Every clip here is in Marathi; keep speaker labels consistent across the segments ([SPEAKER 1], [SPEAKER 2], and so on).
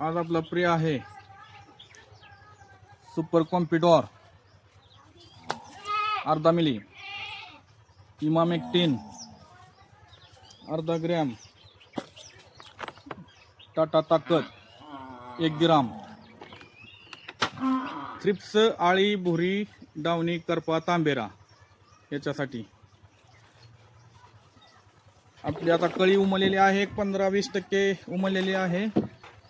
[SPEAKER 1] आज आपला प्रिय आहे सुपर कॉम्पिडॉर अर्धा मिली, इमामेक्टिन अर्धा ग्रॅम, टाटा ताकद 1 ग्राम, थ्रिप्स आळी भुरी डावणी करपा तांबेरा याच्यासाठी. आपली आता कळी उमललेली आहे, 15-20% उमललेली आहे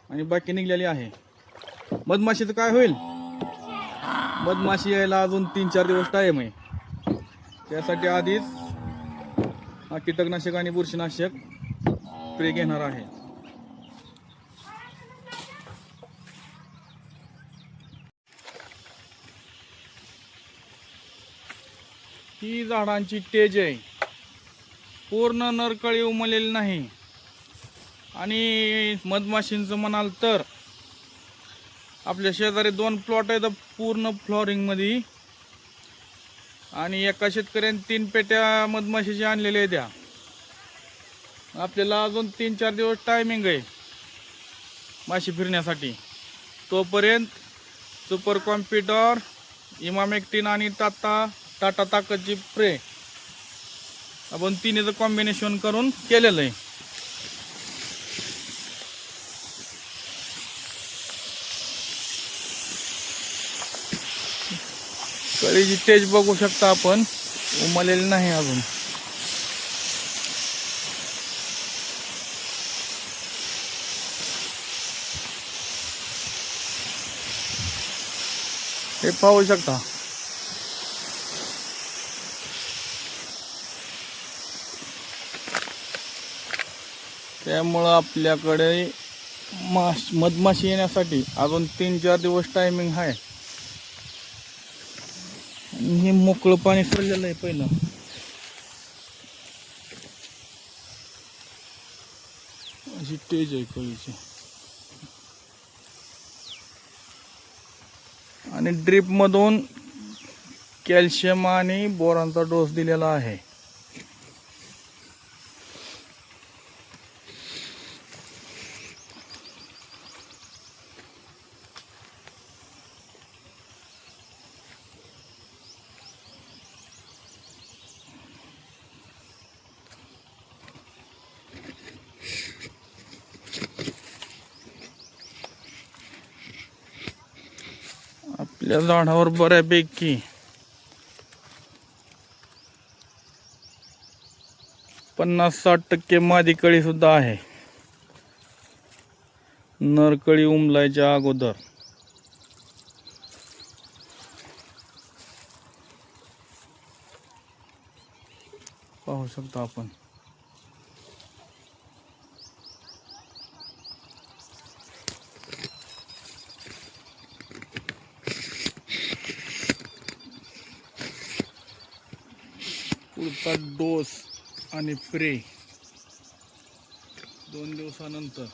[SPEAKER 1] आणि बाकी निघलेली आहे. मधमाशीचं काय होईल? मधमाशी यायला अजून 3-4 दिवस टाइम आहे. त्यासाठी आधीच कीटकनाशक आणि बुरशीनाशक स्प्रे घेणार आहे. ही झाडांची टेज आहे, पूर्ण नरकळी उमललेली नाही. आणि मधमाशींचं म्हणाल तर आपल्या शेजारी 2 प्लॉट आहेत पूर्ण फ्लॉरिंग मध्ये, आणि एका शेतकऱ्याने 3 पेट्या मधमाशीचे आणलेले द्या. आपल्याला अजून 3-4 दिवस टायमिंग आहे माशी फिरण्यासाठी. तोपर्यंत सुपर कॉम्पिडॉर, इमामेक्टिन आणि टाटा ताकदची स्प्रे आपण तिन्हीचं कॉम्बिनेशन करून केलेलं आहे. कळीची तेज बघू शकता आपण, उमललेली नाही अजून. हे पाहू शकता. त्यामुळं आपल्याकडे मधमाशी येण्यासाठी अजून 3-4 दिवस टायमिंग आहे. हे मोकळं पाणी सोडलेलं आहे पहिलं. अशी टेज आहे कळीची. आणि ड्रीप मधून कॅल्शियम आणि बोरॉनचा डोस दिलेला आहे. आपल्या झाडावर बऱ्यापैकी 50-60% मादी कळी सुद्धा आहे, नरकळी उमलायच्या अगोदर. पाहू शकता आपण. पुढचा डोस आणि स्प्रे 2 दिवसानंतर.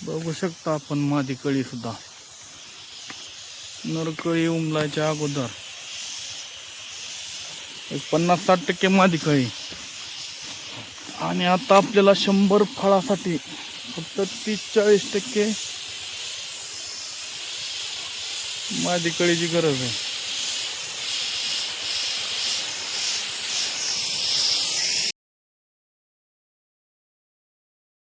[SPEAKER 1] बघू शकता आपण मादी कळी सुद्धा, नरकळी उमलायच्या अगोदर 50-60% मादी कळी. आणि आता आपल्याला 100 फळासाठी फक्त 30-40% मादी कळीची गरज आहे.